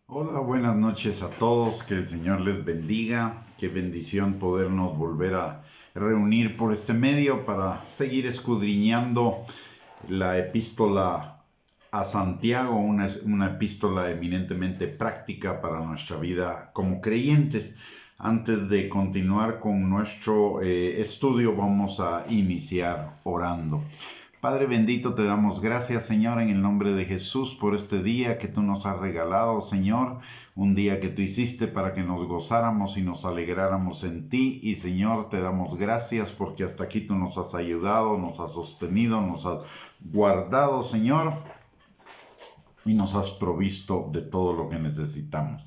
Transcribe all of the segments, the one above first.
Hola, buenas noches a todos, que el Señor les bendiga, qué bendición podernos volver a reunir por este medio para seguir escudriñando la epístola a Santiago, una epístola eminentemente práctica para nuestra vida como creyentes. Antes de continuar con nuestro estudio, vamos a iniciar orando. Padre bendito, te damos gracias, Señor, en el nombre de Jesús por este día que tú nos has regalado, Señor, un día que tú hiciste para que nos gozáramos y nos alegráramos en ti. Y, Señor, te damos gracias porque hasta aquí tú nos has ayudado, nos has sostenido, nos has guardado, Señor, y nos has provisto de todo lo que necesitamos.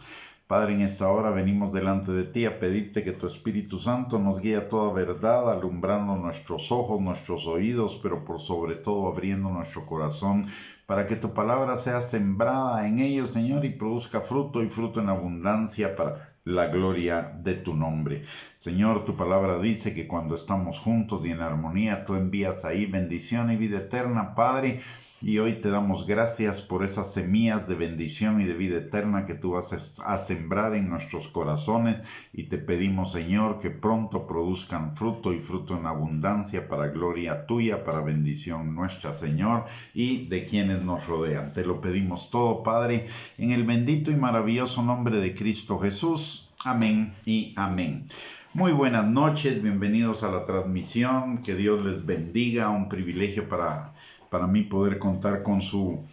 Padre, en esta hora venimos delante de ti a pedirte que tu Espíritu Santo nos guíe a toda verdad, alumbrando nuestros ojos, nuestros oídos, pero por sobre todo abriendo nuestro corazón, para que tu palabra sea sembrada en ellos, Señor, y produzca fruto y fruto en abundancia para la gloria de tu nombre. Señor, tu palabra dice que cuando estamos juntos y en armonía, tú envías ahí bendición y vida eterna, Padre. Y hoy te damos gracias por esas semillas de bendición y de vida eterna que tú vas a sembrar en nuestros corazones, y te pedimos, Señor, que pronto produzcan fruto y fruto en abundancia para gloria tuya, para bendición nuestra, Señor, y de quienes nos rodean. Te lo pedimos todo, Padre, en el bendito y maravilloso nombre de Cristo Jesús. Amén y amén. Muy buenas noches, bienvenidos a la transmisión, que Dios les bendiga, un privilegio para mí poder contar con su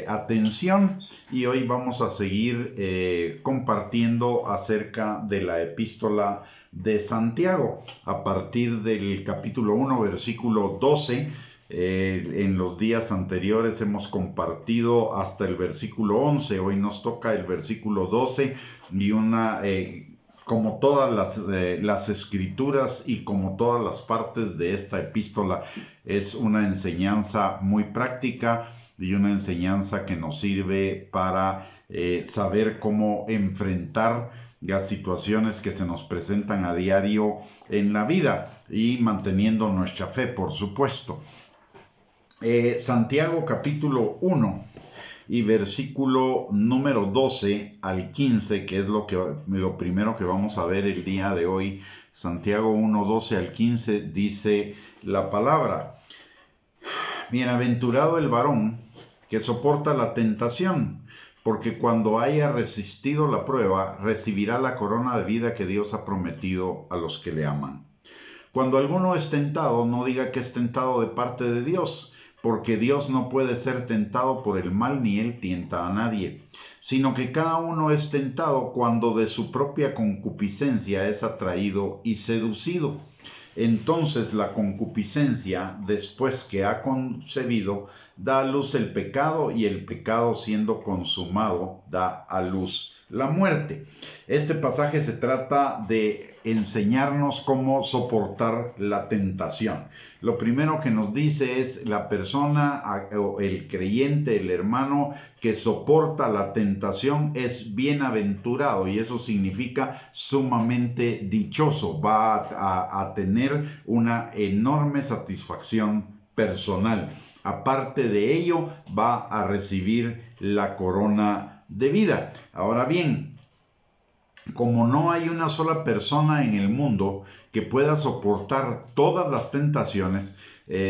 atención. Y hoy vamos a seguir compartiendo acerca de la epístola de Santiago a partir del capítulo 1 versículo 12. En los días anteriores hemos compartido hasta el versículo 11. Hoy nos toca el versículo 12 y como todas las escrituras y como todas las partes de esta epístola, es una enseñanza muy práctica y una enseñanza que nos sirve para saber cómo enfrentar las situaciones que se nos presentan a diario en la vida y manteniendo nuestra fe, por supuesto. Santiago capítulo 1 y versículo número 12 al 15, que es lo primero que vamos a ver el día de hoy. Santiago 1, 12 al 15 dice la palabra: Bienaventurado el varón que soporta la tentación, porque cuando haya resistido la prueba, recibirá la corona de vida que Dios ha prometido a los que le aman. Cuando alguno es tentado, no diga que es tentado de parte de Dios, porque Dios no puede ser tentado por el mal, ni él tienta a nadie, sino que cada uno es tentado cuando de su propia concupiscencia es atraído y seducido. Entonces la concupiscencia, después que ha concebido, da a luz el pecado, y el pecado, siendo consumado, da a luz la muerte. Este pasaje se trata de enseñarnos cómo soportar la tentación. Lo primero que nos dice es la persona, el creyente, el hermano que soporta la tentación es bienaventurado, y eso significa sumamente dichoso. Va a tener una enorme satisfacción personal. Aparte de ello, va a recibir la corona de vida. Ahora bien, como no hay una sola persona en el mundo que pueda soportar todas las tentaciones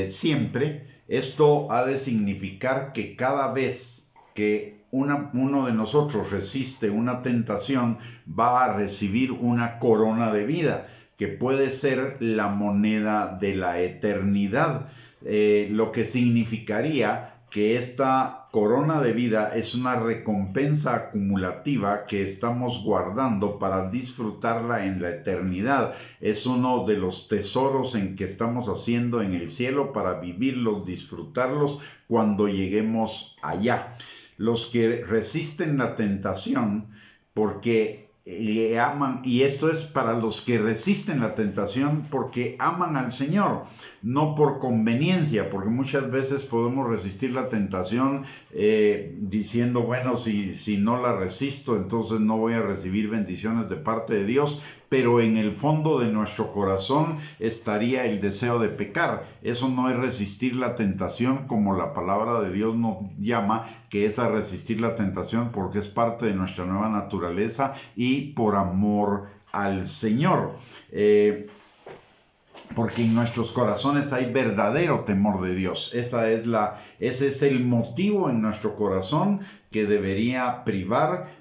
siempre, esto ha de significar que cada vez que uno de nosotros resiste una tentación, va a recibir una corona de vida, que puede ser la moneda de la eternidad, lo que significaría que esta corona de vida es una recompensa acumulativa que estamos guardando para disfrutarla en la eternidad. Es uno de los tesoros en que estamos haciendo en el cielo para vivirlos, disfrutarlos cuando lleguemos allá. Los que resisten la tentación porque le aman, y esto es para los que resisten la tentación porque aman al Señor, no por conveniencia, porque muchas veces podemos resistir la tentación diciendo, bueno, si no la resisto, entonces no voy a recibir bendiciones de parte de Dios, pero en el fondo de nuestro corazón estaría el deseo de pecar. Eso no es resistir la tentación como la palabra de Dios nos llama, que es a resistir la tentación porque es parte de nuestra nueva naturaleza y por amor al Señor. Porque en nuestros corazones hay verdadero temor de Dios. Ese es el motivo en nuestro corazón que debería privar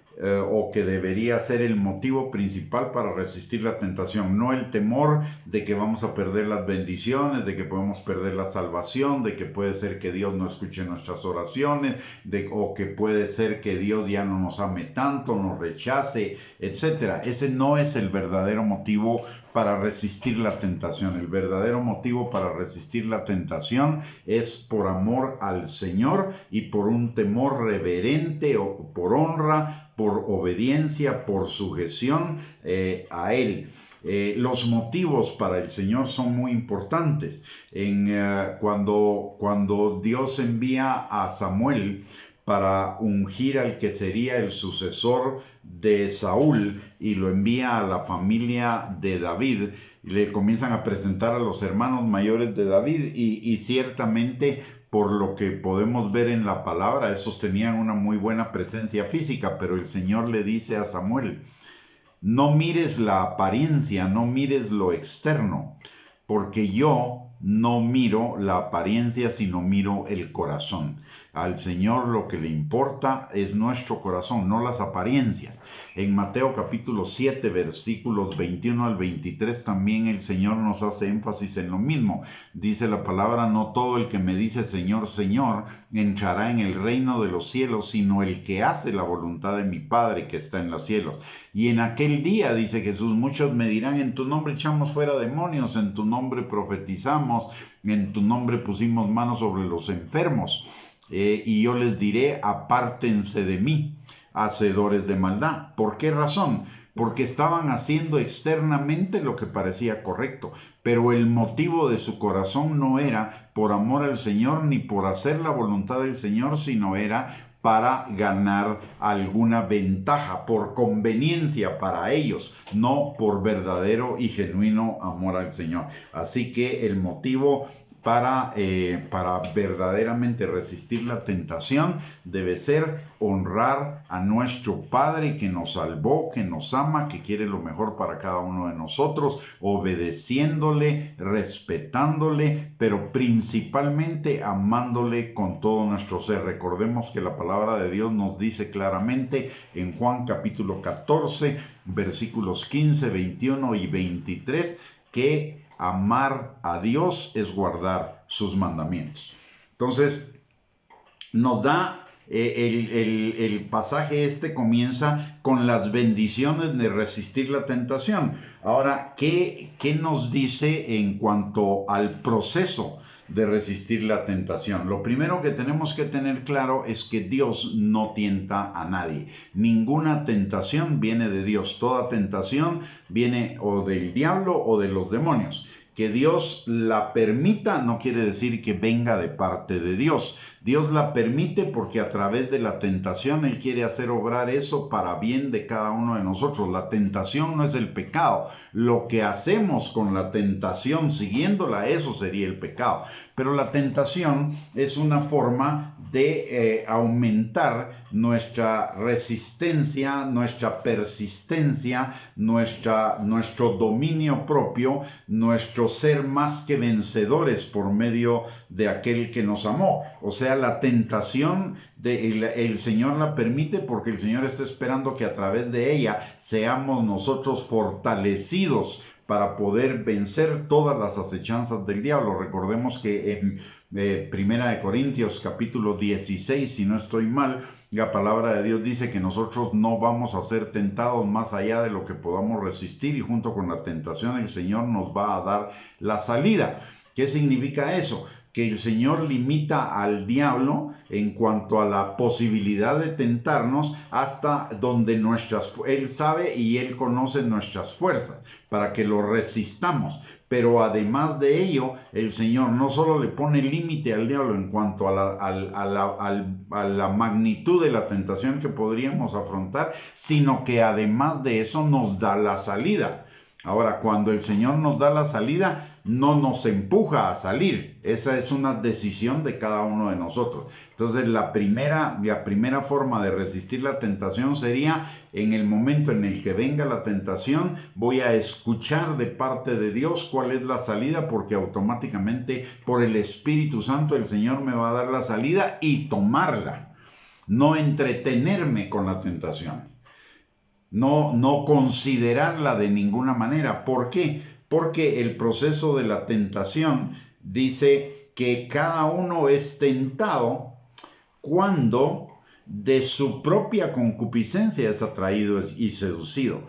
o que debería ser el motivo principal para resistir la tentación, no el temor de que vamos a perder las bendiciones, de que podemos perder la salvación, de que puede ser que Dios no escuche nuestras oraciones, o que puede ser que Dios ya no nos ame tanto, nos rechace, etc. Ese no es el verdadero motivo para resistir la tentación. El verdadero motivo para resistir la tentación es por amor al Señor y por un temor reverente o por honra, por obediencia, por sujeción a Él. Los motivos para el Señor son muy importantes. Cuando Dios envía a Samuel para ungir al que sería el sucesor de Saúl y lo envía a la familia de David, le comienzan a presentar a los hermanos mayores de David y ciertamente por lo que podemos ver en la palabra, esos tenían una muy buena presencia física, pero el Señor le dice a Samuel: no mires la apariencia, no mires lo externo, porque yo no miro la apariencia, sino miro el corazón. Al Señor lo que le importa es nuestro corazón, no las apariencias. En Mateo capítulo 7, versículos 21 al 23, también el Señor nos hace énfasis en lo mismo. Dice la palabra: no todo el que me dice Señor, Señor, entrará en el reino de los cielos, sino el que hace la voluntad de mi Padre que está en los cielos. Y en aquel día, dice Jesús, muchos me dirán: en tu nombre echamos fuera demonios, en tu nombre profetizamos, en tu nombre pusimos manos sobre los enfermos. Y yo les diré: apártense de mí, hacedores de maldad. ¿Por qué razón? Porque estaban haciendo externamente lo que parecía correcto, pero el motivo de su corazón no era por amor al Señor ni por hacer la voluntad del Señor, sino era para ganar alguna ventaja, por conveniencia para ellos, no por verdadero y genuino amor al Señor. Así que el motivo para verdaderamente resistir la tentación debe ser honrar a nuestro Padre que nos salvó, que nos ama, que quiere lo mejor para cada uno de nosotros, obedeciéndole, respetándole, pero principalmente amándole con todo nuestro ser. Recordemos que la palabra de Dios nos dice claramente en Juan capítulo 14, versículos 15, 21 y 23, que amar a Dios es guardar sus mandamientos. Entonces, nos da el pasaje comienza con las bendiciones de resistir la tentación. Ahora, ¿qué nos dice en cuanto al proceso de resistir la tentación? Lo primero que tenemos que tener claro es que Dios no tienta a nadie. Ninguna tentación viene de Dios. Toda tentación viene o del diablo o de los demonios. Que Dios la permita no quiere decir que venga de parte de Dios. Dios la permite porque a través de la tentación Él quiere hacer obrar eso para bien de cada uno de nosotros. La tentación no es el pecado. Lo que hacemos con la tentación siguiéndola, eso sería el pecado. Pero la tentación es una forma de aumentar nuestra resistencia, nuestra persistencia, nuestro dominio propio, nuestro ser más que vencedores por medio de aquel que nos amó. O sea, la tentación el Señor la permite porque el Señor está esperando que a través de ella seamos nosotros fortalecidos para poder vencer todas las acechanzas del diablo. Recordemos que en Primera de Corintios capítulo 16, si no estoy mal, la palabra de Dios dice que nosotros no vamos a ser tentados más allá de lo que podamos resistir, y junto con la tentación el Señor nos va a dar la salida. ¿Qué significa eso? Que el Señor limita al diablo en cuanto a la posibilidad de tentarnos hasta donde Él sabe y Él conoce nuestras fuerzas para que lo resistamos. Pero además de ello, el Señor no solo le pone límite al diablo en cuanto a la magnitud de la tentación que podríamos afrontar, sino que además de eso nos da la salida. Ahora, cuando el Señor nos da la salida, no nos empuja a salir. Esa es una decisión de cada uno de nosotros. Entonces, la primera forma de resistir la tentación sería, en el momento en el que venga la tentación, voy a escuchar de parte de Dios cuál es la salida, porque automáticamente por el Espíritu Santo el Señor me va a dar la salida y tomarla. No entretenerme con la tentación. No considerarla de ninguna manera. ¿Por qué? Porque el proceso de la tentación dice que cada uno es tentado cuando de su propia concupiscencia es atraído y seducido.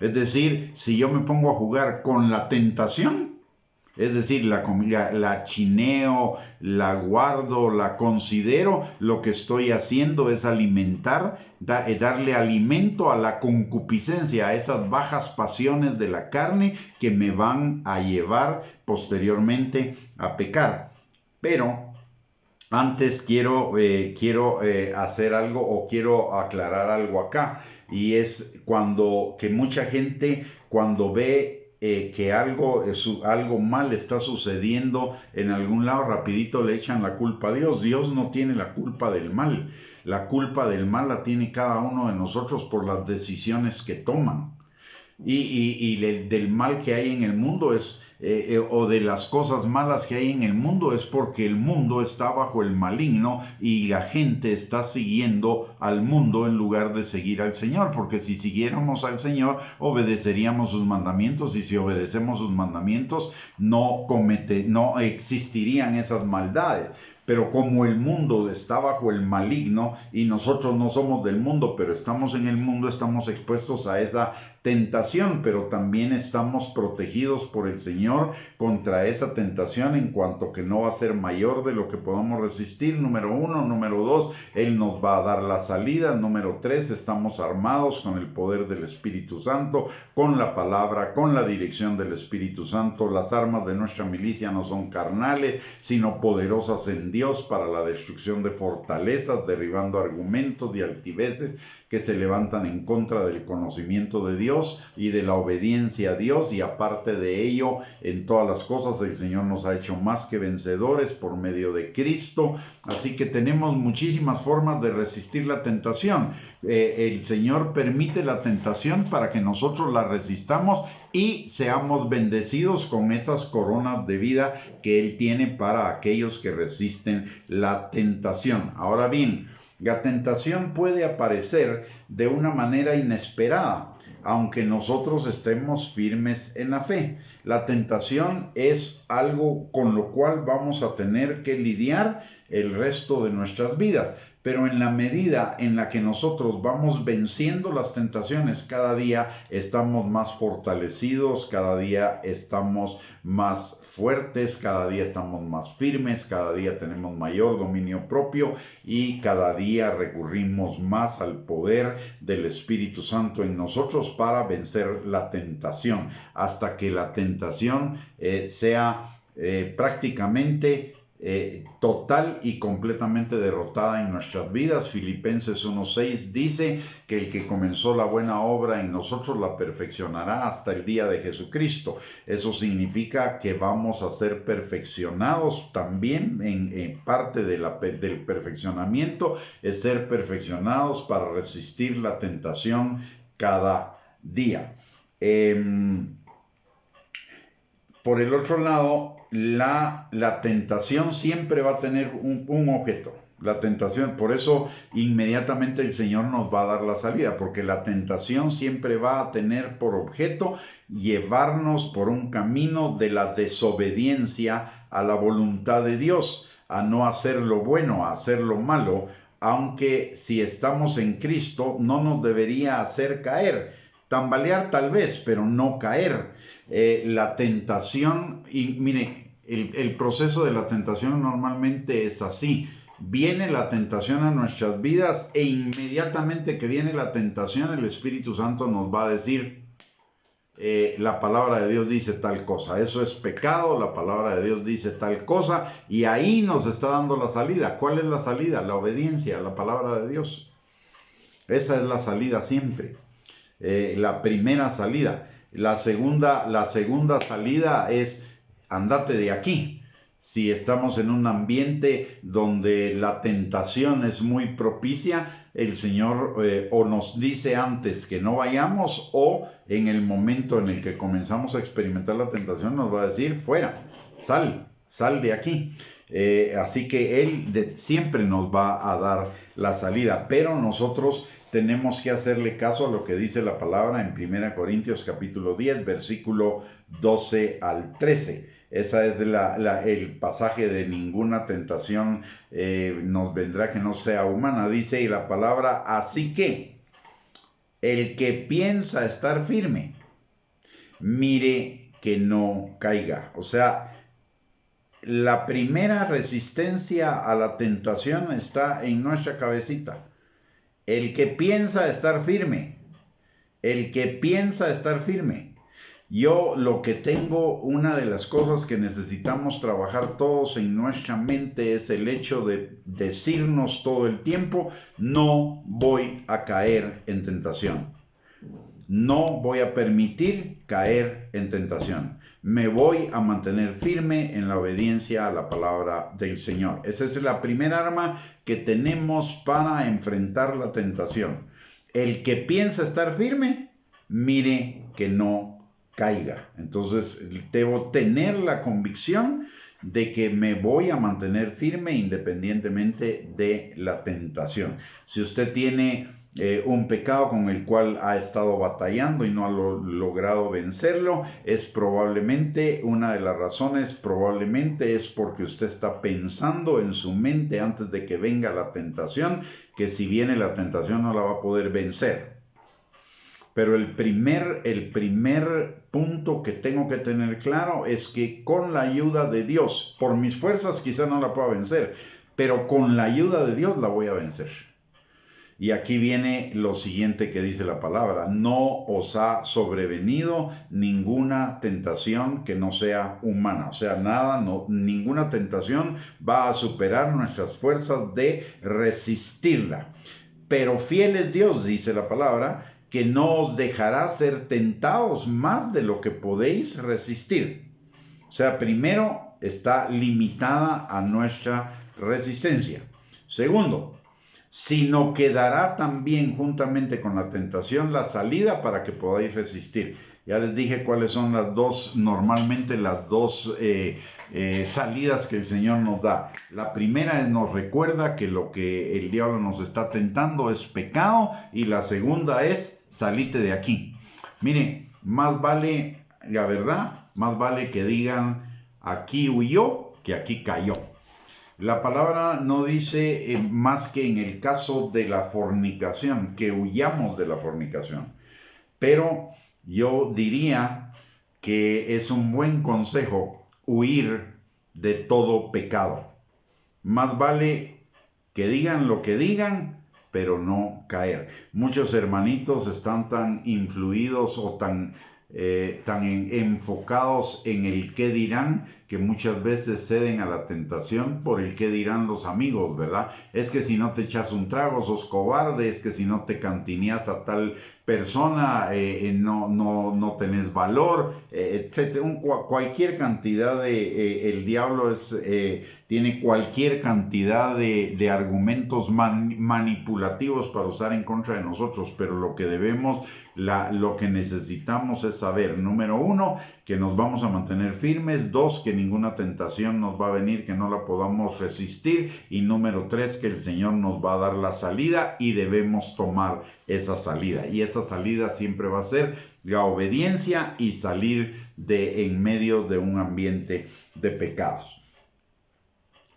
Es decir, si yo me pongo a jugar con la tentación, es decir, la chineo, la guardo, la considero, lo que estoy haciendo es darle alimento a la concupiscencia, a esas bajas pasiones de la carne que me van a llevar posteriormente a pecar. Pero antes quiero hacer algo, o quiero aclarar algo acá, y es que mucha gente, cuando ve que algo mal está sucediendo en algún lado, rapidito le echan la culpa a Dios. Dios no tiene la culpa del mal. La culpa del mal la tiene cada uno de nosotros por las decisiones que toman. Y del mal que hay en el mundo o de las cosas malas que hay en el mundo, es porque el mundo está bajo el maligno y la gente está siguiendo al mundo en lugar de seguir al Señor, porque si siguiéramos al Señor obedeceríamos sus mandamientos, y si obedecemos sus mandamientos no existirían esas maldades. Pero como el mundo está bajo el maligno y nosotros no somos del mundo, pero estamos en el mundo, estamos expuestos a esa tentación, pero también estamos protegidos por el Señor contra esa tentación, en cuanto que no va a ser mayor de lo que podamos resistir. Número 1. Número 2, Él nos va a dar la salida. Número 3, estamos armados con el poder del Espíritu Santo, con la palabra, con la dirección del Espíritu Santo. Las armas de nuestra milicia no son carnales, sino poderosas en Dios para la destrucción de fortalezas, derribando argumentos y altiveces que se levantan en contra del conocimiento de Dios y de la obediencia a Dios. Y aparte de ello, en todas las cosas el Señor nos ha hecho más que vencedores por medio de Cristo. Así que tenemos muchísimas formas de resistir la tentación. El Señor permite la tentación para que nosotros la resistamos y seamos bendecidos con esas coronas de vida que Él tiene para aquellos que resisten la tentación. Ahora bien, la tentación puede aparecer de una manera inesperada, aunque nosotros estemos firmes en la fe. La tentación es algo con lo cual vamos a tener que lidiar el resto de nuestras vidas. Pero en la medida en la que nosotros vamos venciendo las tentaciones, cada día estamos más fortalecidos, cada día estamos más fuertes, cada día estamos más firmes, cada día tenemos mayor dominio propio y cada día recurrimos más al poder del Espíritu Santo en nosotros para vencer la tentación, hasta que la tentación sea prácticamente total y completamente derrotada en nuestras vidas. Filipenses 1:6 dice que el que comenzó la buena obra en nosotros la perfeccionará hasta el día de Jesucristo. Eso significa que vamos a ser perfeccionados también. En parte del perfeccionamiento es ser perfeccionados para resistir la tentación cada día. Por el otro lado, la tentación siempre va a tener un objeto. La tentación, por eso inmediatamente el Señor nos va a dar la salida, porque la tentación siempre va a tener por objeto llevarnos por un camino de la desobediencia a la voluntad de Dios, a no hacer lo bueno, a hacer lo malo, aunque si estamos en Cristo no nos debería hacer caer. Tambalear tal vez, pero no caer. La tentación, y mire, el proceso de la tentación normalmente es así. Viene la tentación a nuestras vidas e inmediatamente que viene la tentación, el Espíritu Santo nos va a decir, la palabra de Dios dice tal cosa, eso es pecado, la palabra de Dios dice tal cosa, y ahí nos está dando la salida. ¿Cuál es la salida? La obediencia a la palabra de Dios. Esa es la salida siempre. La primera salida. La segunda salida es andate de aquí. Si estamos en un ambiente donde la tentación es muy propicia, el Señor o nos dice antes que no vayamos, o en el momento en el que comenzamos a experimentar la tentación nos va a decir, fuera, sal de aquí. Así que Él siempre nos va a dar la salida, pero nosotros tenemos que hacerle caso a lo que dice la palabra en 1 Corintios capítulo 10, versículo 12 al 13. Esa es el pasaje de ninguna tentación nos vendrá que no sea humana. Dice y la palabra, así que el que piensa estar firme, mire que no caiga. O sea, la primera resistencia a la tentación está en nuestra cabecita. El que piensa estar firme, el que piensa estar firme. Yo lo que tengo, una de las cosas que necesitamos trabajar todos en nuestra mente es el hecho de decirnos todo el tiempo, no voy a caer en tentación. No voy a permitir caer en tentación. Me voy a mantener firme en la obediencia a la palabra del Señor. Esa es la primera arma que tenemos para enfrentar la tentación. El que piensa estar firme, mire que no caiga. Entonces debo tener la convicción de que me voy a mantener firme independientemente de la tentación. Si usted tiene un pecado con el cual ha estado batallando y no ha logrado vencerlo, es probablemente, una de las razones probablemente es porque usted está pensando en su mente antes de que venga la tentación, que si viene la tentación no la va a poder vencer. Pero el primer punto que tengo que tener claro es que con la ayuda de Dios, por mis fuerzas quizá no la pueda vencer, pero con la ayuda de Dios la voy a vencer. Y aquí viene lo siguiente que dice la palabra, no os ha sobrevenido ninguna tentación que no sea humana. O sea, ninguna tentación va a superar nuestras fuerzas de resistirla. Pero fiel es Dios, dice la palabra, que no os dejará ser tentados más de lo que podéis resistir. O sea, primero está limitada a nuestra resistencia. Segundo, sino que dará también juntamente con la tentación la salida para que podáis resistir. Ya les dije cuáles son normalmente las dos salidas que el Señor nos da. La primera nos recuerda que lo que el diablo nos está tentando es pecado, y la segunda es salite de aquí. Mire, más vale, la verdad, más vale que digan aquí huyó que aquí cayó. La palabra no dice más que en el caso de la fornicación, que huyamos de la fornicación. Pero yo diría que es un buen consejo huir de todo pecado. Más vale que digan lo que digan, pero no caer. Muchos hermanitos están tan influidos o tan enfocados en el qué dirán, que muchas veces ceden a la tentación por el qué dirán los amigos, ¿verdad? Es que si no te echas un trago sos cobarde, es que si no te cantineas a tal persona no tenés valor, etc. Cualquier cantidad el diablo tiene cualquier cantidad de argumentos manipulativos para usar en contra de nosotros, pero lo que necesitamos es saber, número 1, que nos vamos a mantener firmes, 2, que ninguna tentación nos va a venir que no la podamos resistir, y número 3, que el Señor nos va a dar la salida y debemos tomar esa salida. Y esa salida siempre va a ser la obediencia y salir en medio de un ambiente de pecados.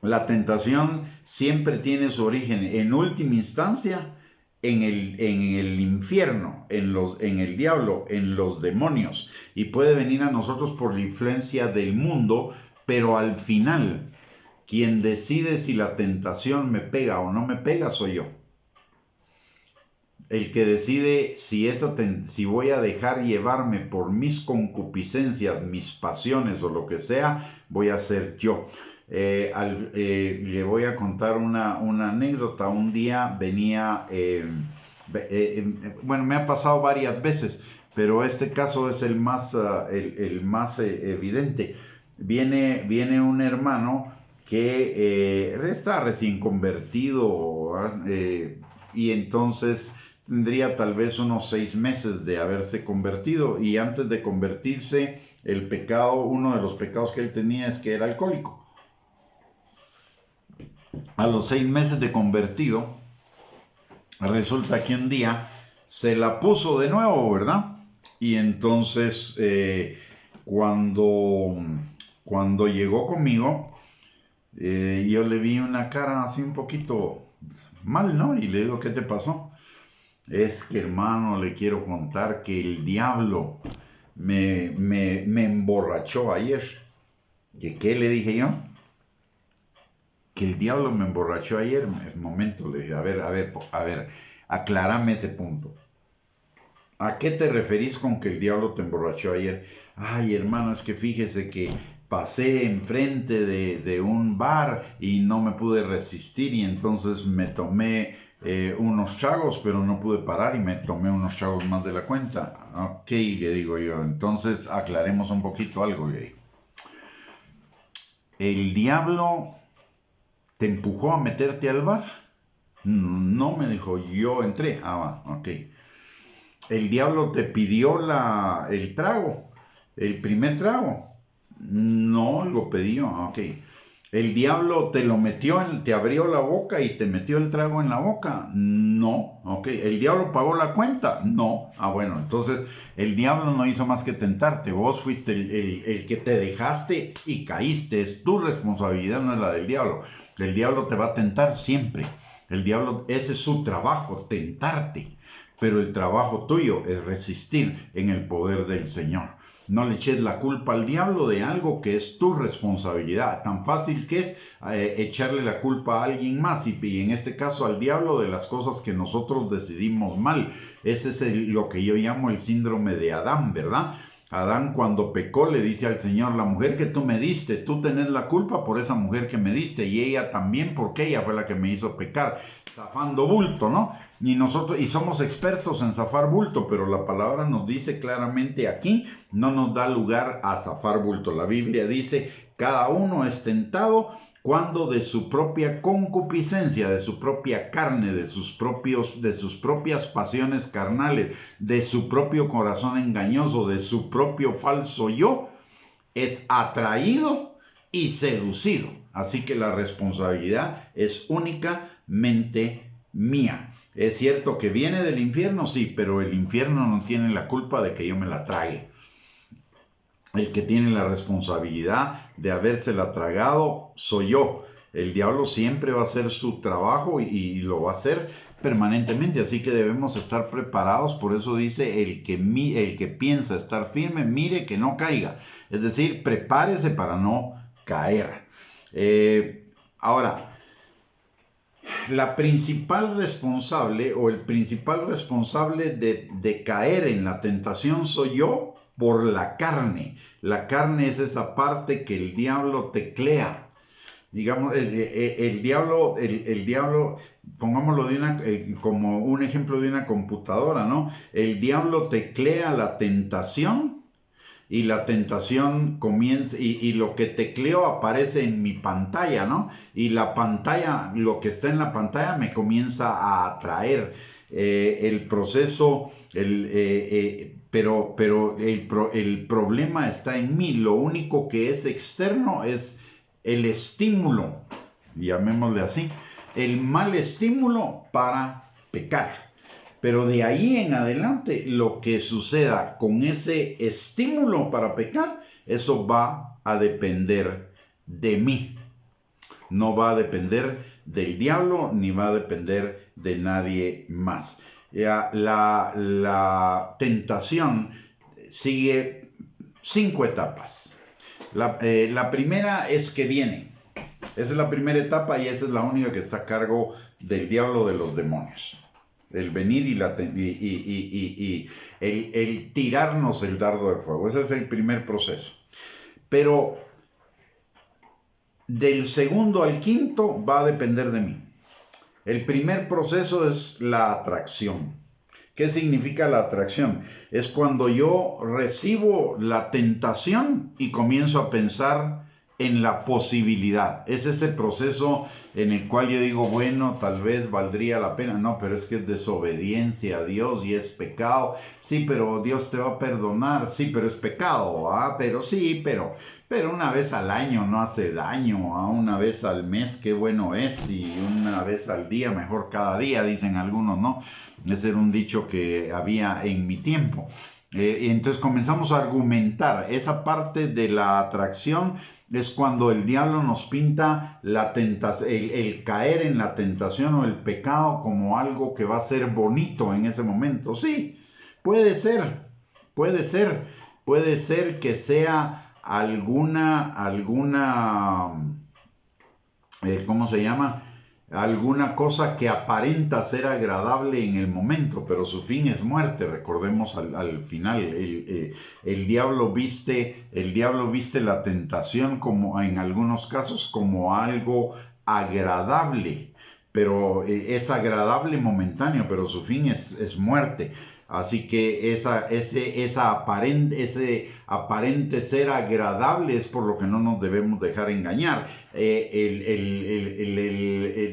La tentación siempre tiene su origen, en última instancia, en el infierno, en el diablo, en los demonios, y puede venir a nosotros por la influencia del mundo, pero al final, quien decide si la tentación me pega o no me pega soy yo. El que decide si voy a dejar llevarme por mis concupiscencias, mis pasiones o lo que sea, voy a ser yo. Le voy a contar una anécdota. Un día venía Bueno, me ha pasado varias veces, pero este caso es el más evidente. Viene un hermano que está recién convertido, y entonces tendría tal vez unos 6 meses de haberse convertido, y antes de convertirse, uno de los pecados que él tenía es que era alcohólico. A los 6 meses de convertido, resulta que un día se la puso de nuevo, ¿verdad? Y entonces, cuando llegó conmigo, yo le vi una cara así un poquito mal, ¿no? Y le digo, ¿qué te pasó? Es que, hermano, le quiero contar que el diablo me emborrachó ayer. ¿Qué le dije yo? Que el diablo me emborrachó ayer. Un momento, le dije, a ver, aclárame ese punto. ¿A qué te referís con que el diablo te emborrachó ayer? Ay, hermano, es que fíjese que pasé enfrente de un bar y no me pude resistir, y entonces me tomé unos tragos, pero no pude parar y me tomé unos tragos más de la cuenta. Ok, le digo yo, entonces aclaremos un poquito algo, le. ¿El diablo te empujó a meterte al bar? No, me dijo, yo entré. Ah, va, ok. El diablo te pidió el trago, el primer trago. No lo pidió, ok. El diablo te lo metió, te abrió la boca y te metió el trago en la boca. No, ok. El diablo pagó la cuenta. No. Ah, bueno, entonces el diablo no hizo más que tentarte. Vos fuiste el que te dejaste y caíste. Es tu responsabilidad, no es la del diablo. El diablo te va a tentar siempre. El diablo, ese es su trabajo, tentarte. Pero el trabajo tuyo es resistir en el poder del Señor. No le eches la culpa al diablo de algo que es tu responsabilidad. Tan fácil que es echarle la culpa a alguien más, y en este caso al diablo, de las cosas que nosotros decidimos mal. Ese es lo que yo llamo el síndrome de Adán, ¿verdad? Adán, cuando pecó, le dice al Señor: la mujer que tú me diste, tú tenés la culpa por esa mujer que me diste, y ella también, porque ella fue la que me hizo pecar. Zafando bulto, ¿no? Y somos expertos en zafar bulto, pero la palabra nos dice claramente aquí, no nos da lugar a zafar bulto. La Biblia dice: cada uno es tentado cuando de su propia concupiscencia, de su propia carne, de sus propias pasiones carnales, de su propio corazón engañoso, de su propio falso yo, es atraído y seducido. Así que la responsabilidad es únicamente mía. Es cierto que viene del infierno, sí, pero el infierno no tiene la culpa de que yo me la trague. El que tiene la responsabilidad de habérsela tragado soy yo. El diablo siempre va a hacer su trabajo y lo va a hacer permanentemente, así que debemos estar preparados. Por eso dice: el que piensa estar firme, mire que no caiga. Es decir, prepárese para no caer. Ahora, la principal responsable o el principal responsable de caer en la tentación soy yo, por la carne. La carne es esa parte que el diablo teclea. Digamos, el diablo, pongámoslo como un ejemplo de una computadora, ¿no? El diablo teclea la tentación, y la tentación comienza, y lo que tecleo aparece en mi pantalla, ¿no? Y la pantalla, lo que está en la pantalla me comienza a atraer. El proceso, pero el problema está en mí. Lo único que es externo es el estímulo, llamémosle así, el mal estímulo para pecar. Pero de ahí en adelante, lo que suceda con ese estímulo para pecar, eso va a depender de mí. No va a depender del diablo, ni va a depender de nadie más. Ya, la tentación sigue 5 etapas. La primera es que viene. Esa es la primera etapa, y esa es la única que está a cargo del diablo, de los demonios. El venir y el tirarnos el dardo de fuego. Ese es el primer proceso. Pero del segundo al quinto va a depender de mí. El primer proceso es la atracción. ¿Qué significa la atracción? Es cuando yo recibo la tentación y comienzo a pensar en la posibilidad. Es ese proceso en el cual yo digo, bueno, tal vez valdría la pena. No, pero es que es desobediencia a Dios y es pecado. Sí, pero Dios te va a perdonar. Sí, pero es pecado. Ah, pero sí, pero una vez al año no hace daño. Ah, una vez al mes, qué bueno es. Y una vez al día, mejor cada día, dicen algunos, ¿no? Ese era un dicho que había en mi tiempo. Y entonces comenzamos a argumentar. Esa parte de la atracción es cuando el diablo nos pinta la tentación, el caer en la tentación o el pecado como algo que va a ser bonito en ese momento. Sí, puede ser, puede ser, puede ser que sea ¿cómo se llama? Alguna cosa que aparenta ser agradable en el momento, pero su fin es muerte. Recordemos al final, el diablo viste la tentación como en algunos casos como algo agradable, pero es agradable momentáneo, pero su fin es muerte. Así que ese aparente ser agradable es por lo que no nos debemos dejar engañar.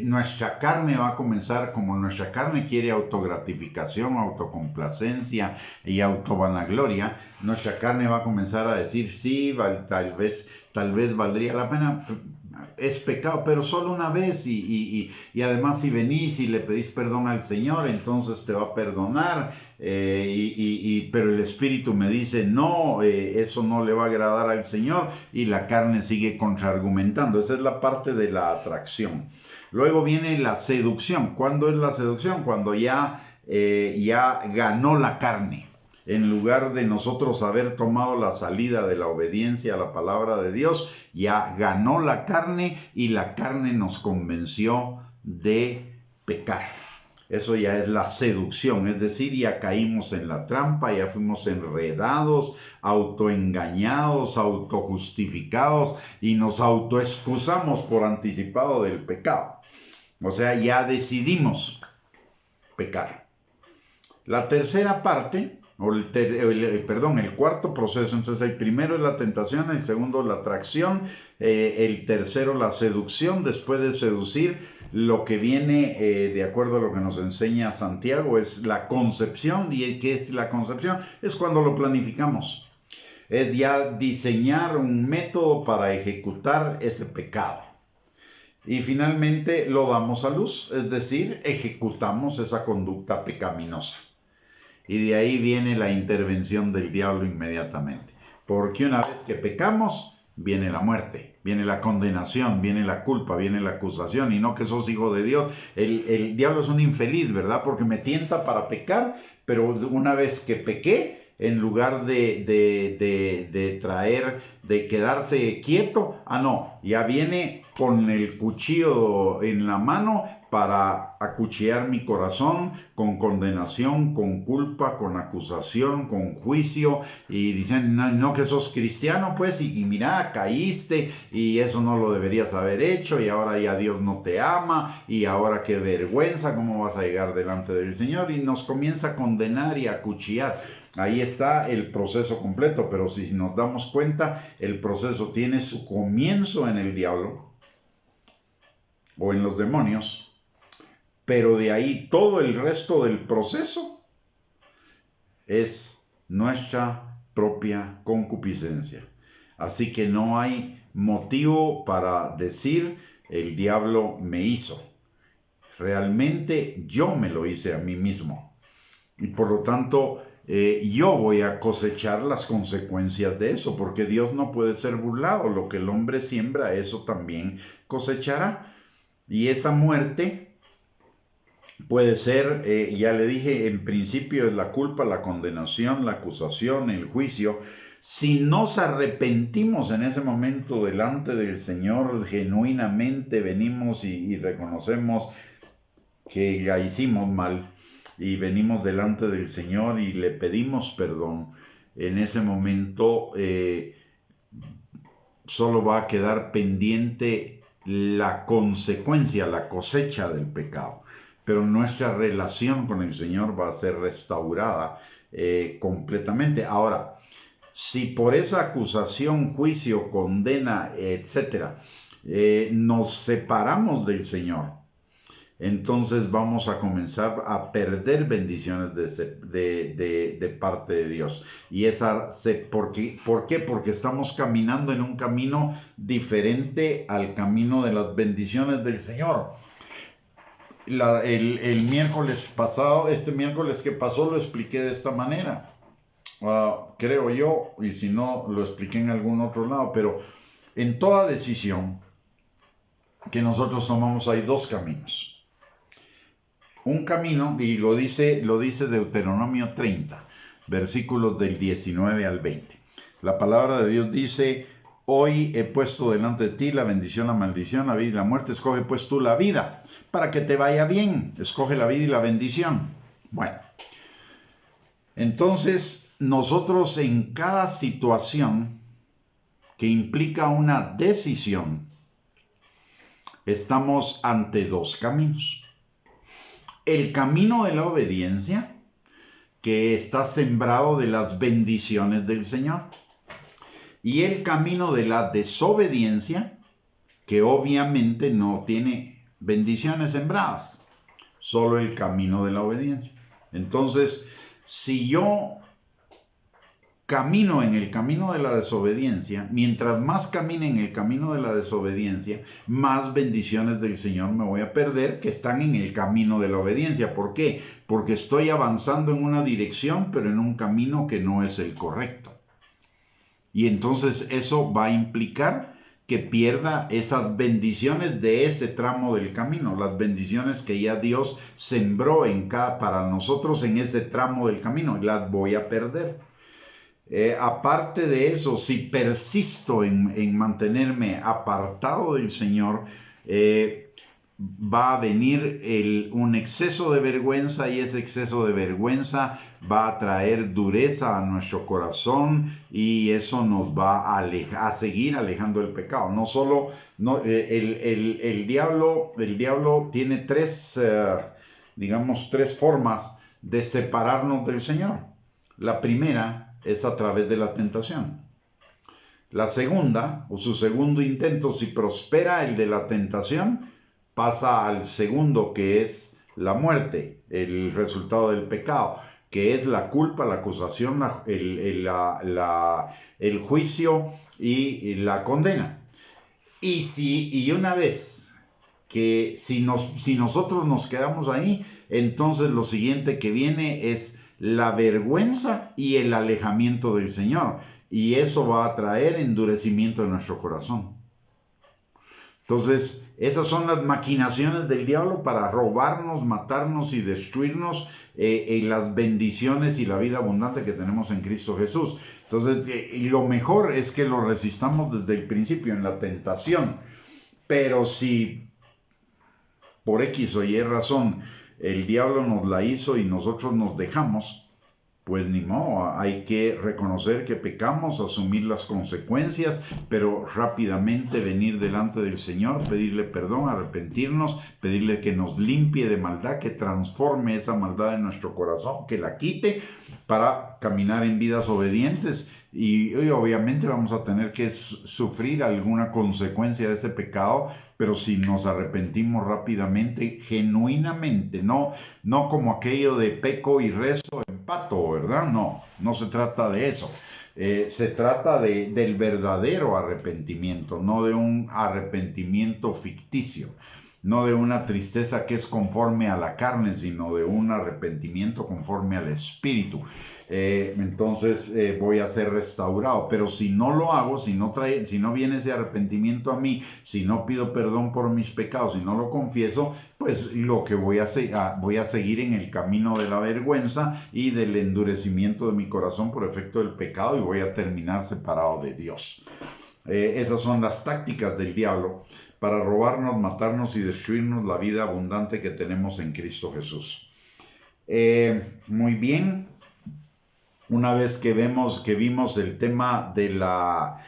Nuestra carne va a comenzar, como nuestra carne quiere autogratificación, autocomplacencia y autovanagloria, nuestra carne va a comenzar a decir, sí, tal vez valdría la pena. Es pecado, pero solo una vez y además si venís y le pedís perdón al Señor, entonces te va a perdonar, pero el Espíritu me dice, no, eso no le va a agradar al Señor y la carne sigue contraargumentando. Esa es la parte de la atracción. Luego viene la seducción. ¿Cuándo es la seducción? Cuando ya ganó la carne. En lugar de nosotros haber tomado la salida de la obediencia a la palabra de Dios, ya ganó la carne y la carne nos convenció de pecar. Eso ya es la seducción, es decir, ya caímos en la trampa, ya fuimos enredados, autoengañados, autojustificados y nos autoexcusamos por anticipado del pecado. O sea, ya decidimos pecar. La tercera parte, el cuarto proceso, entonces el primero es la tentación, el segundo la atracción, el tercero la seducción. Después de seducir, lo que viene, de acuerdo a lo que nos enseña Santiago, es la concepción. ¿Y qué es la concepción? Es cuando lo planificamos, es ya diseñar un método para ejecutar ese pecado. Y finalmente lo damos a luz, es decir, ejecutamos esa conducta pecaminosa. Y de ahí viene la intervención del diablo inmediatamente. Porque una vez que pecamos, viene la muerte, viene la condenación, viene la culpa, viene la acusación. Y no que sos hijo de Dios. El diablo es un infeliz, ¿verdad? Porque me tienta para pecar, pero una vez que pequé, en lugar de quedarse quieto, ya viene con el cuchillo en la mano para acuchillar mi corazón con condenación, con culpa, con acusación, con juicio, y dicen, no que sos cristiano, pues, y mira, caíste, y eso no lo deberías haber hecho, y ahora ya Dios no te ama, y ahora qué vergüenza, ¿cómo vas a llegar delante del Señor? Y nos comienza a condenar y a acuchillar. Ahí está el proceso completo, pero si nos damos cuenta, el proceso tiene su comienzo en el diablo o en los demonios, pero de ahí todo el resto del proceso es nuestra propia concupiscencia. Así que no hay motivo para decir el diablo me hizo. Realmente yo me lo hice a mí mismo. Y por lo tanto, yo voy a cosechar las consecuencias de eso, porque Dios no puede ser burlado. Lo que el hombre siembra, eso también cosechará. Y esa muerte puede ser, ya le dije, en principio es la culpa, la condenación, la acusación, el juicio. Si nos arrepentimos en ese momento delante del Señor, genuinamente venimos y reconocemos que ya hicimos mal, y venimos delante del Señor y le pedimos perdón, en ese momento solo va a quedar pendiente la consecuencia, la cosecha del pecado. pero nuestra relación con el Señor va a ser restaurada completamente. Ahora, si por esa acusación, juicio, condena, etcétera, nos separamos del Señor, entonces vamos a comenzar a perder bendiciones de parte de Dios. Y ¿por qué? Porque estamos caminando en un camino diferente al camino de las bendiciones del Señor. El miércoles pasado, este miércoles que pasó, lo expliqué de esta manera. Creo yo, y si no, lo expliqué en algún otro lado, pero en toda decisión que nosotros tomamos hay dos caminos. Un camino, y lo dice Deuteronomio 30, versículos del 19 al 20. La palabra de Dios dice: hoy he puesto delante de ti la bendición, la maldición, la vida y la muerte. Escoge pues tú la vida, para que te vaya bien. Escoge la vida y la bendición. Bueno, entonces nosotros en cada situación que implica una decisión, estamos ante dos caminos. El camino de la obediencia, que está sembrado de las bendiciones del Señor, y el camino de la desobediencia, que obviamente no tiene bendiciones sembradas, solo el camino de la obediencia. Entonces, si yo camino en el camino de la desobediencia, mientras más camine en el camino de la desobediencia, más bendiciones del Señor me voy a perder que están en el camino de la obediencia. ¿Por qué? Porque estoy avanzando en una dirección, pero en un camino que no es el correcto. Y entonces eso va a implicar que pierda esas bendiciones de ese tramo del camino, las bendiciones que ya Dios sembró para nosotros en ese tramo del camino, las voy a perder. Aparte de eso, si persisto en mantenerme apartado del Señor, va a venir un exceso de vergüenza, y ese exceso de vergüenza va a traer dureza a nuestro corazón, y eso nos va a seguir alejando del pecado. El diablo tiene tres formas de separarnos del Señor. La primera es a través de la tentación. La segunda, o su segundo intento, si prospera el de la tentación, pasa al segundo, que es la muerte, el resultado del pecado, que es la culpa, la acusación, el juicio y la condena. Y una vez que si nosotros nos quedamos ahí, entonces lo siguiente que viene es la vergüenza y el alejamiento del Señor, y eso va a traer endurecimiento de nuestro corazón. Entonces, esas son las maquinaciones del diablo para robarnos, matarnos y destruirnos en las bendiciones y la vida abundante que tenemos en Cristo Jesús. Entonces, lo mejor es que lo resistamos desde el principio en la tentación. Pero si por X o Y razón el diablo nos la hizo y nosotros nos dejamos, pues ni modo, hay que reconocer que pecamos, asumir las consecuencias, pero rápidamente venir delante del Señor, pedirle perdón, arrepentirnos, pedirle que nos limpie de maldad, que transforme esa maldad en nuestro corazón, que la quite, para caminar en vidas obedientes. Y obviamente vamos a tener que sufrir alguna consecuencia de ese pecado, pero si nos arrepentimos rápidamente, genuinamente, no como aquello de peco y rezo, empato, ¿verdad? No se trata de eso. Se trata del verdadero arrepentimiento, no de un arrepentimiento ficticio, no de una tristeza que es conforme a la carne, sino de un arrepentimiento conforme al Espíritu. Entonces voy a ser restaurado. Pero si no lo hago, si no viene ese arrepentimiento a mí, si no pido perdón por mis pecados, si no lo confieso, pues lo que voy a seguir en el camino de la vergüenza y del endurecimiento de mi corazón por efecto del pecado, y voy a terminar separado de Dios. Esas son las tácticas del diablo para robarnos, matarnos y destruirnos la vida abundante que tenemos en Cristo Jesús. Muy bien. Una vez que vimos el tema de la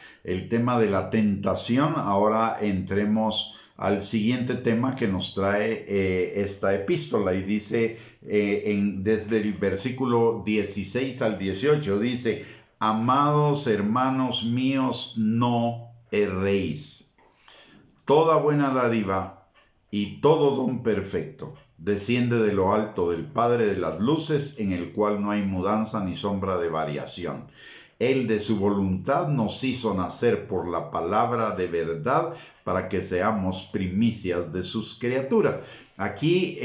tentación, ahora entremos al siguiente tema que nos trae esta epístola, y dice desde el versículo 16 al 18, dice: amados hermanos míos, no erréis. Toda buena dádiva y todo don perfecto desciende de lo alto del Padre de las luces, en el cual no hay mudanza ni sombra de variación. Él de su voluntad nos hizo nacer por la palabra de verdad, para que seamos primicias de sus criaturas. Aquí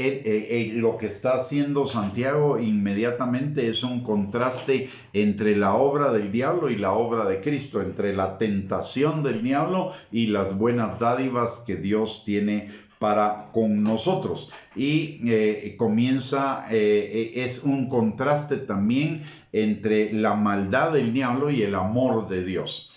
lo que está haciendo Santiago inmediatamente es un contraste entre la obra del diablo y la obra de Cristo, entre la tentación del diablo y las buenas dádivas que Dios tiene para con nosotros. Y es un contraste también entre la maldad del diablo y el amor de Dios.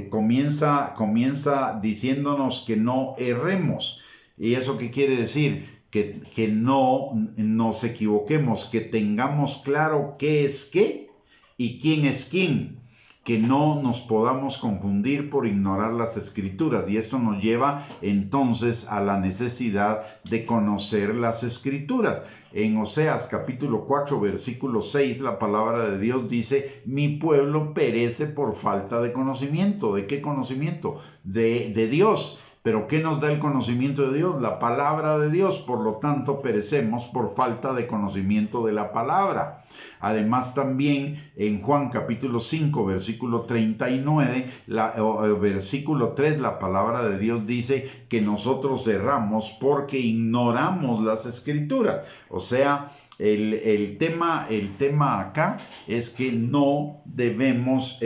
Comienza diciéndonos que no erremos. ¿Y eso qué quiere decir? Que no nos equivoquemos, que tengamos claro qué es qué y quién es quién, que no nos podamos confundir por ignorar las Escrituras. Y esto nos lleva entonces a la necesidad de conocer las Escrituras. En Oseas capítulo 4 versículo 6 la palabra de Dios dice: mi pueblo perece por falta de conocimiento. ¿De qué conocimiento? De Dios. ¿Pero qué nos da el conocimiento de Dios? La palabra de Dios. Por lo tanto, perecemos por falta de conocimiento de la palabra. Además, también en Juan capítulo 5, versículo 39, versículo 3, la palabra de Dios dice que nosotros erramos porque ignoramos las Escrituras. O sea, el tema acá es que no debemos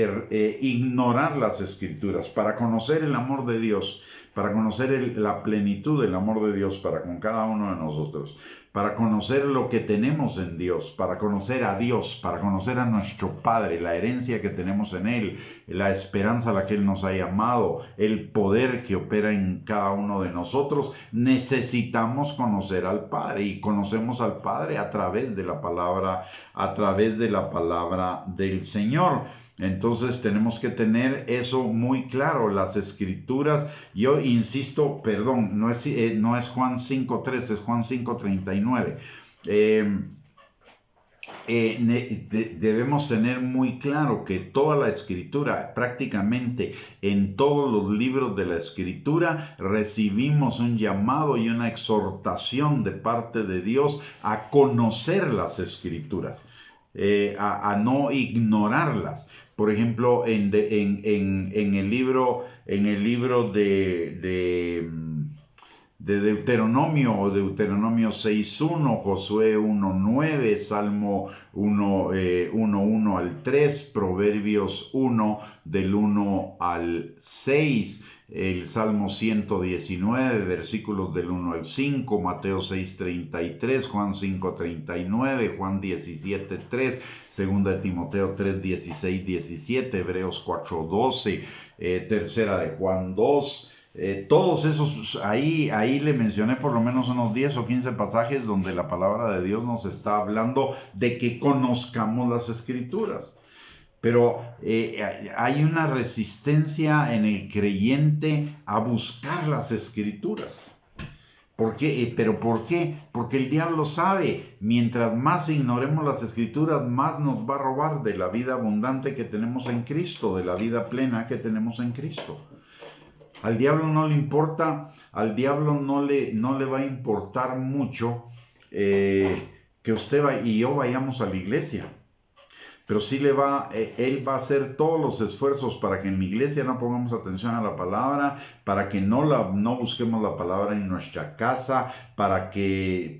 ignorar las Escrituras. Para conocer el amor de Dios, para conocer la plenitud del amor de Dios para con cada uno de nosotros, para conocer lo que tenemos en Dios, para conocer a Dios, para conocer a nuestro Padre, la herencia que tenemos en Él, la esperanza a la que Él nos ha llamado, el poder que opera en cada uno de nosotros, necesitamos conocer al Padre, y conocemos al Padre a través de la palabra del Señor. Entonces tenemos que tener eso muy claro, las Escrituras. Yo insisto, perdón, no es Juan 5.3, es Juan 5.39. Debemos tener muy claro que toda la Escritura, prácticamente en todos los libros de la Escritura, recibimos un llamado y una exhortación de parte de Dios a conocer las Escrituras, a no ignorarlas. Por ejemplo, en el libro de Deuteronomio 6.1, Josué 1.9, Salmo 1.1 al 3, Proverbios 1 del 1 al 6, el Salmo 119, versículos del 1 al 5, Mateo 6.33, Juan 5.39, Juan 17.3, Segunda de Timoteo 3.16, 17, Hebreos 4.12, Tercera de Juan 2. Todos esos, ahí le mencioné por lo menos unos 10 o 15 pasajes donde la palabra de Dios nos está hablando de que conozcamos las Escrituras. Pero hay una resistencia en el creyente a buscar las Escrituras. ¿Por qué? ¿Pero por qué? Porque el diablo sabe, mientras más ignoremos las Escrituras, más nos va a robar de la vida abundante que tenemos en Cristo, de la vida plena que tenemos en Cristo. Al diablo no le importa, al diablo no le va a importar mucho que usted y yo vayamos a la iglesia. Pero sí él va a hacer todos los esfuerzos para que en la iglesia no pongamos atención a la palabra, para que no busquemos la palabra en nuestra casa, para que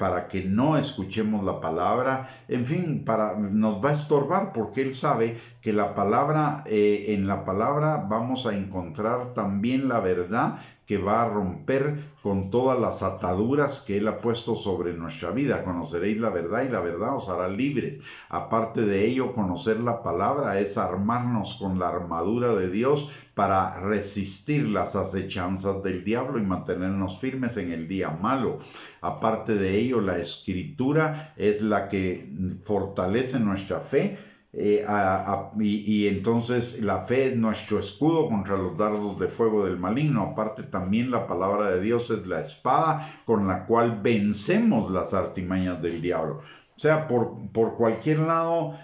no escuchemos la palabra. En fin, nos va a estorbar, porque él sabe que en la palabra vamos a encontrar también la verdad, que va a romper con todas las ataduras que Él ha puesto sobre nuestra vida. Conoceréis la verdad y la verdad os hará libres. Aparte de ello, conocer la palabra es armarnos con la armadura de Dios para resistir las acechanzas del diablo y mantenernos firmes en el día malo. Aparte de ello, la Escritura es la que fortalece nuestra fe. y entonces la fe es nuestro escudo contra los dardos de fuego del maligno. Aparte también la palabra de Dios es la espada con la cual vencemos las artimañas del diablo. O sea, por cualquier lado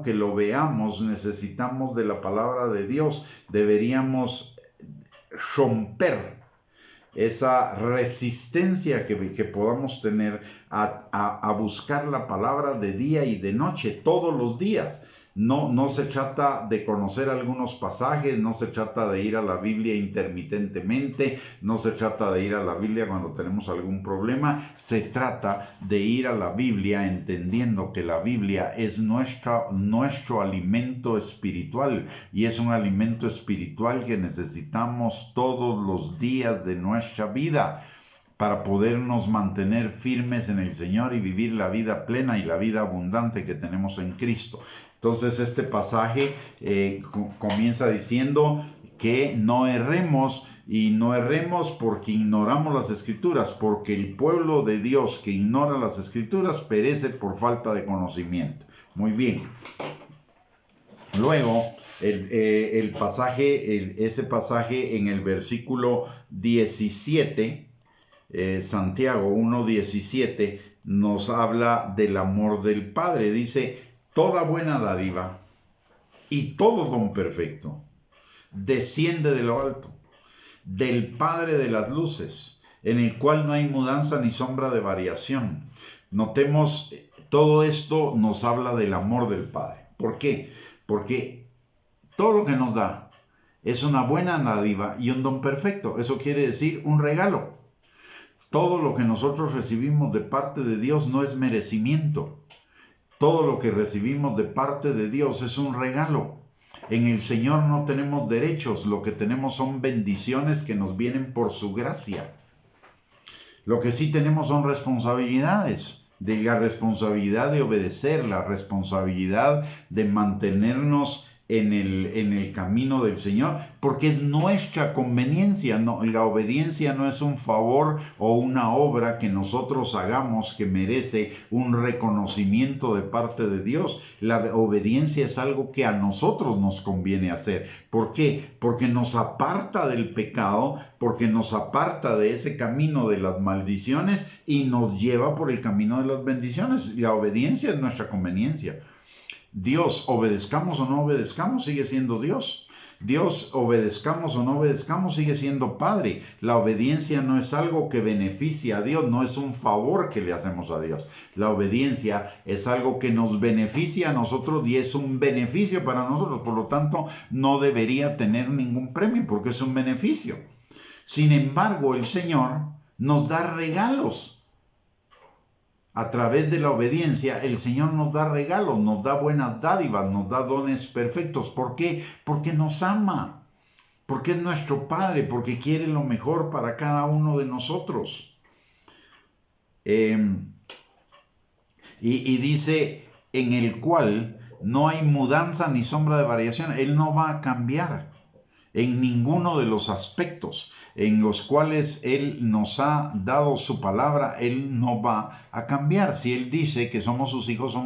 que lo veamos, necesitamos de la palabra de Dios. Deberíamos romper esa resistencia que podamos tener a buscar la palabra de día y de noche, todos los días. No se trata de conocer algunos pasajes, no se trata de ir a la Biblia intermitentemente, no se trata de ir a la Biblia cuando tenemos algún problema, se trata de ir a la Biblia entendiendo que la Biblia es nuestro alimento espiritual, y es un alimento espiritual que necesitamos todos los días de nuestra vida para podernos mantener firmes en el Señor y vivir la vida plena y la vida abundante que tenemos en Cristo. Entonces este pasaje comienza diciendo que no erremos, y no erremos porque ignoramos las Escrituras, porque el pueblo de Dios que ignora las Escrituras perece por falta de conocimiento. Muy bien. Luego, ese pasaje en el versículo 17, Santiago 1:17, nos habla del amor del Padre. Dice: toda buena dádiva y todo don perfecto desciende de lo alto, del Padre de las luces, en el cual no hay mudanza ni sombra de variación. Notemos, todo esto nos habla del amor del Padre. ¿Por qué? Porque todo lo que nos da es una buena dádiva y un don perfecto. Eso quiere decir un regalo. Todo lo que nosotros recibimos de parte de Dios no es merecimiento. Todo lo que recibimos de parte de Dios es un regalo. En el Señor no tenemos derechos, lo que tenemos son bendiciones que nos vienen por su gracia. Lo que sí tenemos son responsabilidades, la responsabilidad de obedecer, la responsabilidad de mantenernos en el camino del Señor, porque es nuestra conveniencia. No, la obediencia no es un favor o una obra que nosotros hagamos que merece un reconocimiento de parte de Dios. La obediencia es algo que a nosotros nos conviene hacer. ¿Por qué? Porque nos aparta del pecado, porque nos aparta de ese camino de las maldiciones y nos lleva por el camino de las bendiciones. La obediencia es nuestra conveniencia. Dios, obedezcamos o no obedezcamos, sigue siendo Dios. Dios, obedezcamos o no obedezcamos, sigue siendo Padre. La obediencia no es algo que beneficia a Dios, no es un favor que le hacemos a Dios. La obediencia es algo que nos beneficia a nosotros y es un beneficio para nosotros. Por lo tanto, no debería tener ningún premio porque es un beneficio. Sin embargo, el Señor nos da regalos. A través de la obediencia, el Señor nos da regalos, nos da buenas dádivas, nos da dones perfectos. ¿Por qué? Porque nos ama, porque es nuestro Padre, porque quiere lo mejor para cada uno de nosotros. Y dice, en el cual no hay mudanza ni sombra de variación. Él no va a cambiar en ninguno de los aspectos en los cuales Él nos ha dado su palabra. Él no va a cambiar. Si Él dice que somos sus hijos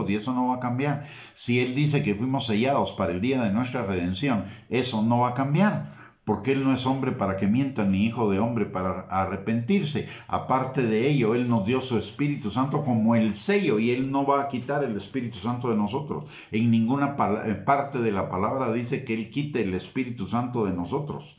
y eso no va a cambiar. Si Él dice que fuimos sellados para el día de nuestra redención, eso no va a cambiar. Porque Él no es hombre para que mienta, ni hijo de hombre para arrepentirse. Aparte de ello, Él nos dio su Espíritu Santo como el sello, y Él no va a quitar el Espíritu Santo de nosotros. En ninguna parte de la palabra dice que Él quite el Espíritu Santo de nosotros.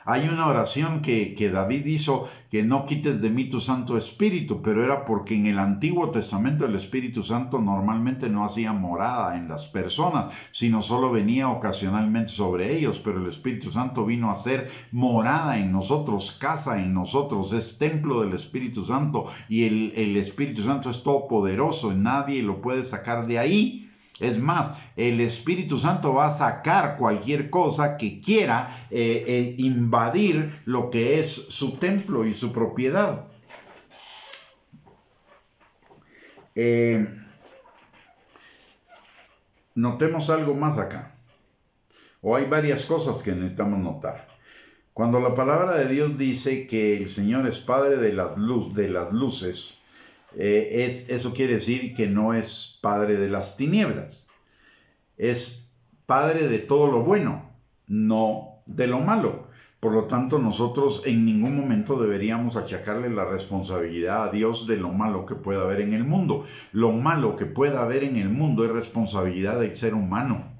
Hay una oración que David hizo, que no quites de mí tu Santo Espíritu, pero era porque en el Antiguo Testamento el Espíritu Santo normalmente no hacía morada en las personas, sino solo venía ocasionalmente sobre ellos, pero el Espíritu Santo vino a ser morada en nosotros, casa en nosotros, es templo del Espíritu Santo, y el Espíritu Santo es todopoderoso y nadie lo puede sacar de ahí. Es más, el Espíritu Santo va a sacar cualquier cosa que quiera invadir lo que es su templo y su propiedad. Notemos algo más acá. O hay varias cosas que necesitamos notar. Cuando la palabra de Dios dice que el Señor es Padre de las luces, Eso quiere decir que no es padre de las tinieblas. Es padre de todo lo bueno, no de lo malo. Por lo tanto, nosotros en ningún momento deberíamos achacarle la responsabilidad a Dios de lo malo que pueda haber en el mundo. Lo malo que pueda haber en el mundo es responsabilidad del ser humano,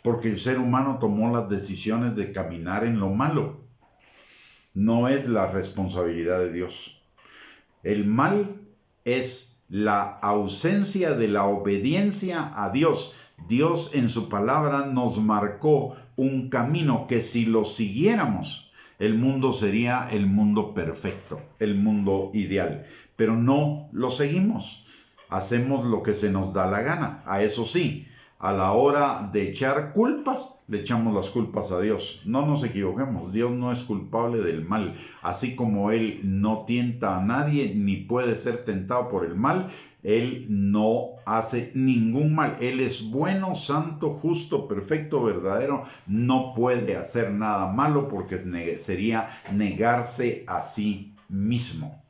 porque el ser humano tomó las decisiones de caminar en lo malo. No es la responsabilidad de Dios. El mal es la ausencia de la obediencia a Dios. Dios en su palabra nos marcó un camino que si lo siguiéramos, el mundo sería el mundo perfecto, el mundo ideal. Pero no lo seguimos. Hacemos lo que se nos da la gana. A eso sí, a la hora de echar culpas, le echamos las culpas a Dios. No nos equivoquemos, Dios no es culpable del mal. Así como Él no tienta a nadie ni puede ser tentado por el mal, Él no hace ningún mal. Él es bueno, santo, justo, perfecto, verdadero. No puede hacer nada malo porque sería negarse a sí mismo.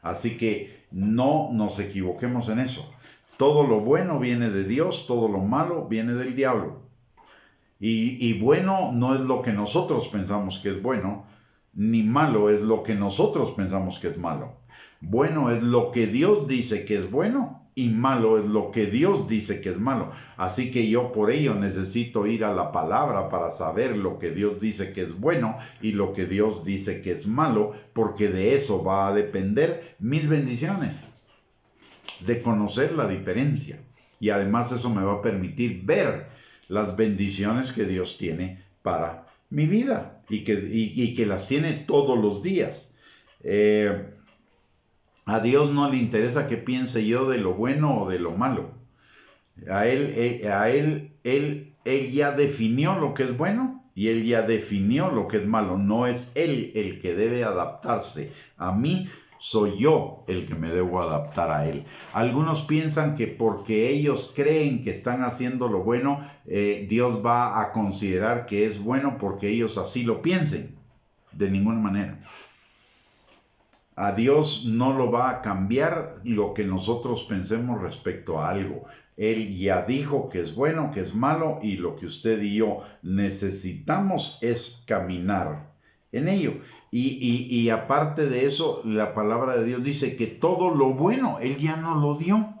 Así que no nos equivoquemos en eso. Todo lo bueno viene de Dios, todo lo malo viene del diablo. Y bueno no es lo que nosotros pensamos que es bueno, ni malo es lo que nosotros pensamos que es malo. Bueno es lo que Dios dice que es bueno y malo es lo que Dios dice que es malo. Así que yo por ello necesito ir a la palabra para saber lo que Dios dice que es bueno y lo que Dios dice que es malo, porque de eso va a depender mis bendiciones, de conocer la diferencia. Y además eso me va a permitir ver las bendiciones que Dios tiene para mi vida y que las tiene todos los días. A Dios no le interesa qué piense yo de lo bueno o de lo malo. Él ya definió lo que es bueno y Él ya definió lo que es malo. No es Él el que debe adaptarse a mí, soy yo el que me debo adaptar a Él. Algunos piensan que porque ellos creen que están haciendo lo bueno, Dios va a considerar que es bueno porque ellos así lo piensen. De ninguna manera. A Dios no lo va a cambiar lo que nosotros pensemos respecto a algo. Él ya dijo que es bueno, que es malo, y lo que usted y yo necesitamos es caminar en ello. Y aparte de eso, la palabra de Dios dice que todo lo bueno Él ya nos lo dio.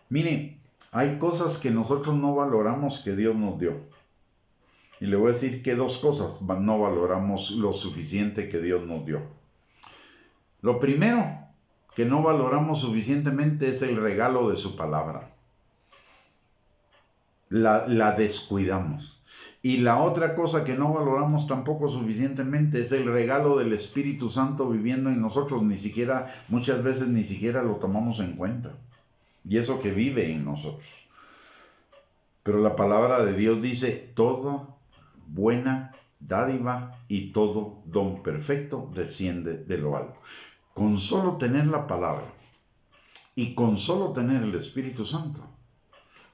Mire, hay cosas que nosotros no valoramos que Dios nos dio. Y le voy a decir que dos cosas no valoramos lo suficiente que Dios nos dio. Lo primero que no valoramos suficientemente es el regalo de su palabra. La descuidamos. Y la otra cosa que no valoramos tampoco suficientemente es el regalo del Espíritu Santo viviendo en nosotros. Muchas veces ni siquiera lo tomamos en cuenta. Y eso que vive en nosotros. Pero la palabra de Dios dice, toda buena dádiva y todo don perfecto desciende de lo alto. Con solo tener la palabra y con solo tener el Espíritu Santo,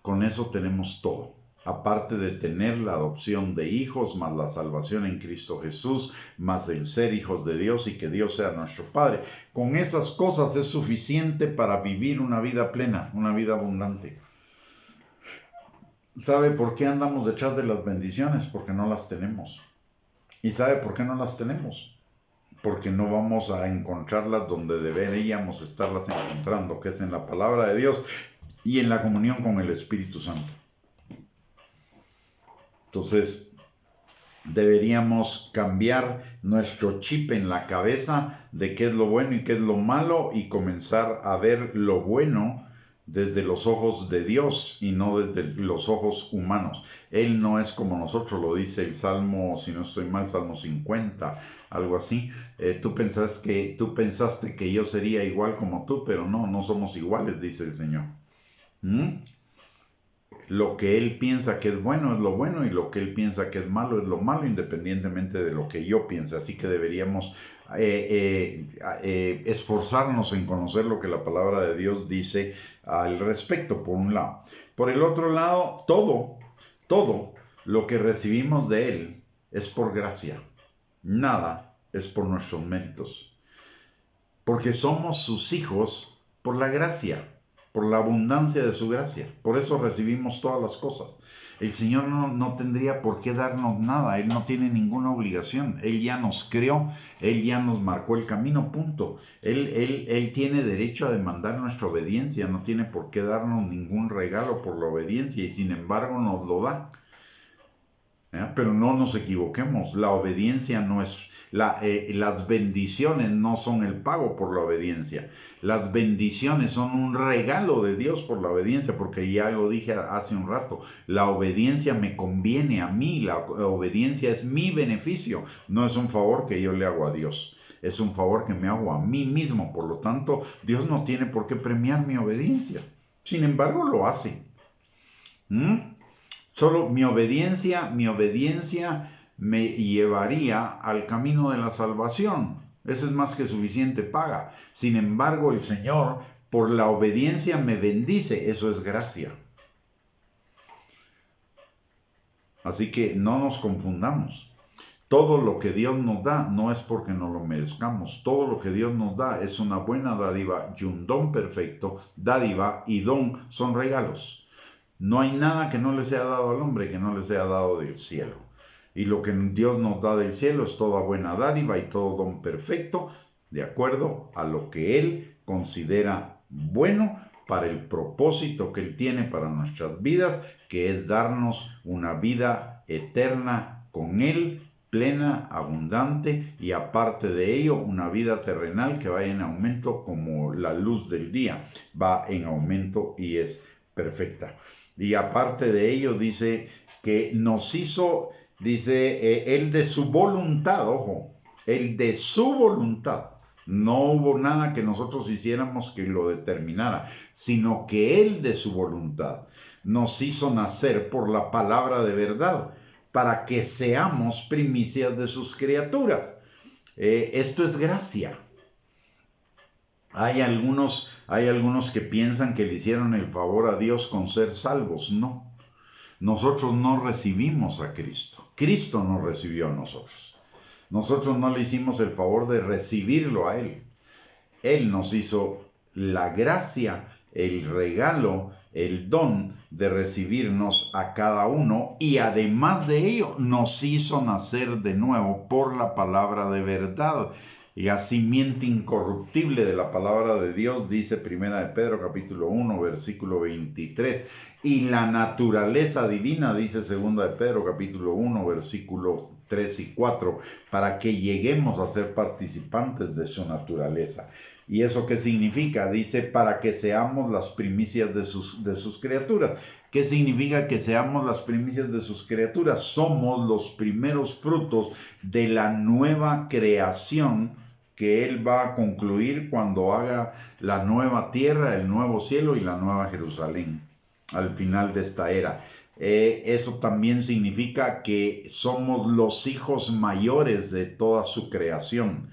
con eso tenemos todo. Aparte de tener la adopción de hijos, más la salvación en Cristo Jesús, más el ser hijos de Dios y que Dios sea nuestro Padre. Con esas cosas es suficiente para vivir una vida plena, una vida abundante. ¿Sabe por qué andamos detrás de las bendiciones? Porque no las tenemos. ¿Y sabe por qué no las tenemos? Porque no vamos a encontrarlas donde deberíamos estarlas encontrando, que es en la palabra de Dios y en la comunión con el Espíritu Santo. Entonces, deberíamos cambiar nuestro chip en la cabeza de qué es lo bueno y qué es lo malo y comenzar a ver lo bueno desde los ojos de Dios y no desde los ojos humanos. Él no es como nosotros, lo dice el Salmo, si no estoy mal, Salmo 50, algo así. Tú pensaste que yo sería igual como tú, pero no somos iguales, dice el Señor. Lo que Él piensa que es bueno es lo bueno y lo que Él piensa que es malo es lo malo, independientemente de lo que yo piense. Así que deberíamos esforzarnos en conocer lo que la palabra de Dios dice al respecto, por un lado. Por el otro lado, todo lo que recibimos de Él es por gracia. Nada es por nuestros méritos. porque somos sus hijos por la gracia, por la abundancia de su gracia. Por eso recibimos todas las cosas. El Señor no tendría por qué darnos nada, Él no tiene ninguna obligación, Él ya nos creó, Él ya nos marcó el camino, punto. Él tiene derecho a demandar nuestra obediencia, no tiene por qué darnos ningún regalo por la obediencia y sin embargo nos lo da. Pero no nos equivoquemos, la obediencia no es, las bendiciones no son el pago por la obediencia, las bendiciones son un regalo de Dios por la obediencia, porque ya lo dije hace un rato, la obediencia me conviene a mí, la obediencia es mi beneficio, no es un favor que yo le hago a Dios, es un favor que me hago a mí mismo, por lo tanto Dios no tiene por qué premiar mi obediencia, sin embargo lo hace. Solo mi obediencia me llevaría al camino de la salvación. Eso es más que suficiente paga. Sin embargo, el Señor, por la obediencia me bendice. Eso es gracia. Así que no nos confundamos. Todo lo que Dios nos da no es porque no lo merezcamos. Todo lo que Dios nos da es una buena dádiva y un don perfecto. Dádiva y don son regalos. No hay nada que no le sea dado al hombre que no le sea dado del cielo. Y lo que Dios nos da del cielo es toda buena dádiva y todo don perfecto, de acuerdo a lo que Él considera bueno para el propósito que Él tiene para nuestras vidas, que es darnos una vida eterna con Él, plena, abundante, y aparte de ello, una vida terrenal que vaya en aumento como la luz del día. Va en aumento y es perfecta. Y aparte de ello dice que nos hizo, Él de su voluntad, ojo, Él de su voluntad. No hubo nada que nosotros hiciéramos que lo determinara, sino que Él de su voluntad nos hizo nacer por la palabra de verdad, para que seamos primicias de sus criaturas. Esto es gracia. Hay algunos que piensan que le hicieron el favor a Dios con ser salvos. No, nosotros no recibimos a Cristo. Cristo nos recibió a nosotros. Nosotros no le hicimos el favor de recibirlo a Él. Él nos hizo la gracia, el regalo, el don de recibirnos a cada uno y además de ello nos hizo nacer de nuevo por la palabra de verdad. La simiente incorruptible de la palabra de Dios, dice 1 de Pedro capítulo 1, versículo 23. Y la naturaleza divina, dice 2 de Pedro capítulo 1, versículo 3 y 4, para que lleguemos a ser participantes de su naturaleza. ¿Y eso qué significa? Dice, para que seamos las primicias de sus criaturas. ¿Qué significa que seamos las primicias de sus criaturas? Somos los primeros frutos de la nueva creación que Él va a concluir cuando haga la nueva tierra, el nuevo cielo y la nueva Jerusalén al final de esta era. Eso también significa que somos los hijos mayores de toda su creación.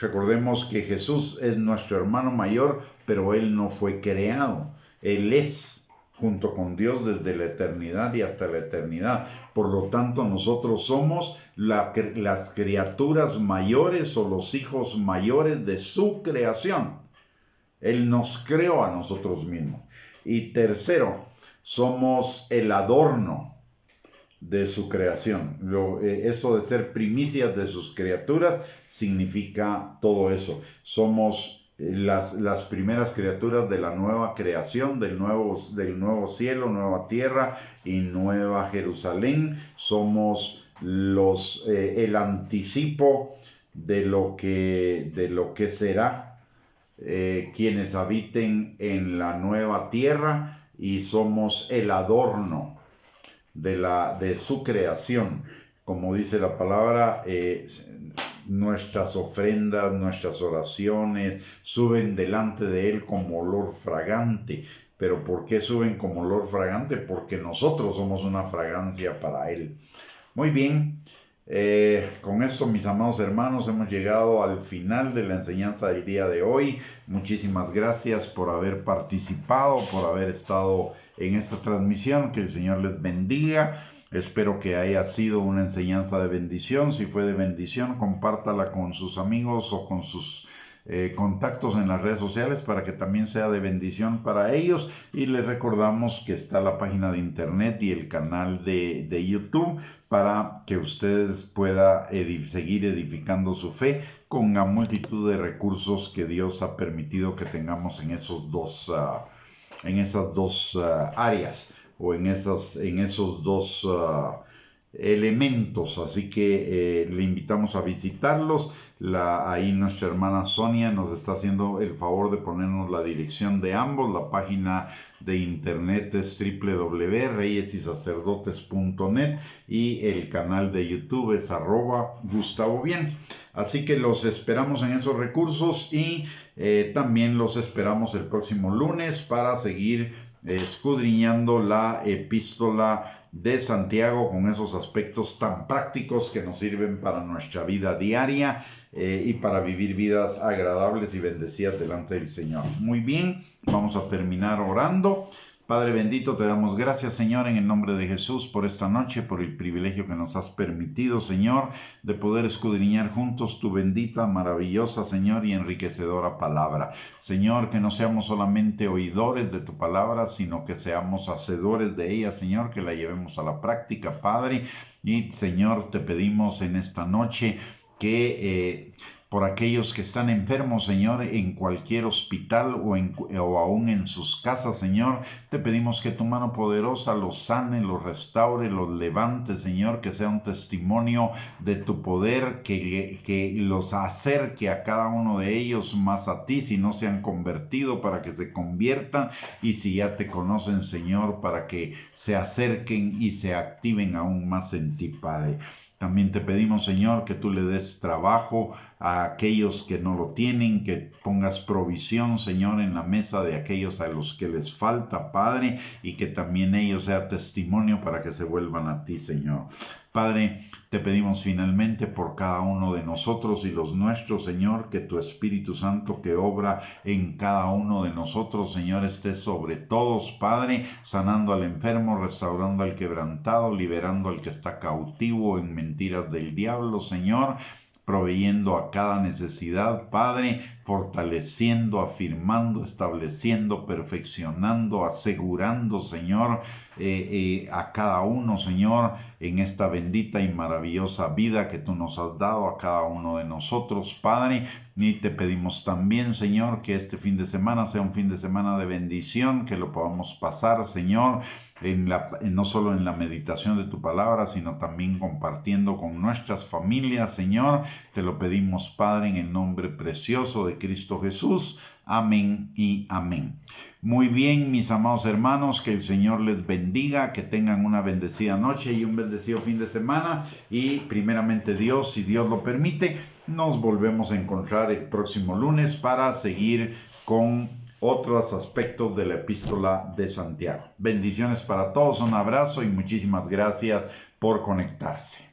Recordemos que Jesús es nuestro hermano mayor, pero Él no fue creado. Él es junto con Dios desde la eternidad y hasta la eternidad. Por lo tanto, nosotros somos las criaturas mayores o los hijos mayores de su creación. Él nos creó a nosotros mismos. Y tercero, somos el adorno de su creación. Eso de ser primicias de sus criaturas significa todo eso. Somos las primeras criaturas de la nueva creación, del nuevo cielo, nueva tierra y nueva Jerusalén. Somos el anticipo de lo que será, quienes habiten en la nueva tierra, y somos el adorno de su creación. Como dice la palabra, nuestras ofrendas, nuestras oraciones suben delante de Él como olor fragante. ¿Pero por qué suben como olor fragante? Porque nosotros somos una fragancia para Él. Muy bien, con esto, mis amados hermanos, hemos llegado al final de la enseñanza del día de hoy. Muchísimas gracias por haber participado, por haber estado en esta transmisión. Que el Señor les bendiga. Espero que haya sido una enseñanza de bendición. Si fue de bendición, compártala con sus amigos o con sus contactos en las redes sociales para que también sea de bendición para ellos. Y les recordamos que está la página de internet y el canal de YouTube para que ustedes puedan seguir edificando su fe con la multitud de recursos que Dios ha permitido que tengamos en esas dos áreas, o en esos dos elementos. Así que le invitamos a visitarlos. Ahí nuestra hermana Sonia nos está haciendo el favor de ponernos la dirección de ambos. La página de internet es www.reyesysacerdotes.net y el canal de YouTube es @Gustavo Bien. Así que los esperamos en esos recursos y también los esperamos el próximo lunes para seguir escudriñando la epístola de Santiago con esos aspectos tan prácticos que nos sirven para nuestra vida diaria y para vivir vidas agradables y bendecidas delante del Señor. Muy bien, vamos a terminar orando. Padre bendito, te damos gracias, Señor, en el nombre de Jesús por esta noche, por el privilegio que nos has permitido, Señor, de poder escudriñar juntos tu bendita, maravillosa, Señor, y enriquecedora palabra. Señor, que no seamos solamente oidores de tu palabra, sino que seamos hacedores de ella, Señor, que la llevemos a la práctica, Padre. Y, Señor, te pedimos en esta noche que por aquellos que están enfermos, Señor, en cualquier hospital o aún en sus casas, Señor, te pedimos que tu mano poderosa los sane, los restaure, los levante, Señor, que sea un testimonio de tu poder, que los acerque a cada uno de ellos más a ti, si no se han convertido, para que se conviertan, y si ya te conocen, Señor, para que se acerquen y se activen aún más en ti, Padre. También te pedimos, Señor, que tú le des trabajo a aquellos que no lo tienen, que pongas provisión, Señor, en la mesa de aquellos a los que les falta, Padre, y que también ellos sean testimonio para que se vuelvan a ti, Señor. Padre, te pedimos finalmente por cada uno de nosotros y los nuestros, Señor, que tu Espíritu Santo que obra en cada uno de nosotros, Señor, esté sobre todos, Padre, sanando al enfermo, restaurando al quebrantado, liberando al que está cautivo en mentiras del diablo, Señor, proveyendo a cada necesidad, Padre, fortaleciendo, afirmando, estableciendo, perfeccionando, asegurando, Señor, a cada uno, Señor, en esta bendita y maravillosa vida que tú nos has dado a cada uno de nosotros, Padre. Y te pedimos también, Señor, que este fin de semana sea un fin de semana de bendición, que lo podamos pasar, Señor, no solo en la meditación de tu palabra, sino también compartiendo con nuestras familias, Señor. Te lo pedimos, Padre, en el nombre precioso de Cristo Jesús. Amén y amén. Muy bien, mis amados hermanos, que el Señor les bendiga, que tengan una bendecida noche y un bendecido fin de semana. Y primeramente Dios, si Dios lo permite, nos volvemos a encontrar el próximo lunes para seguir con otros aspectos de la epístola de Santiago. Bendiciones para todos, un abrazo y muchísimas gracias por conectarse.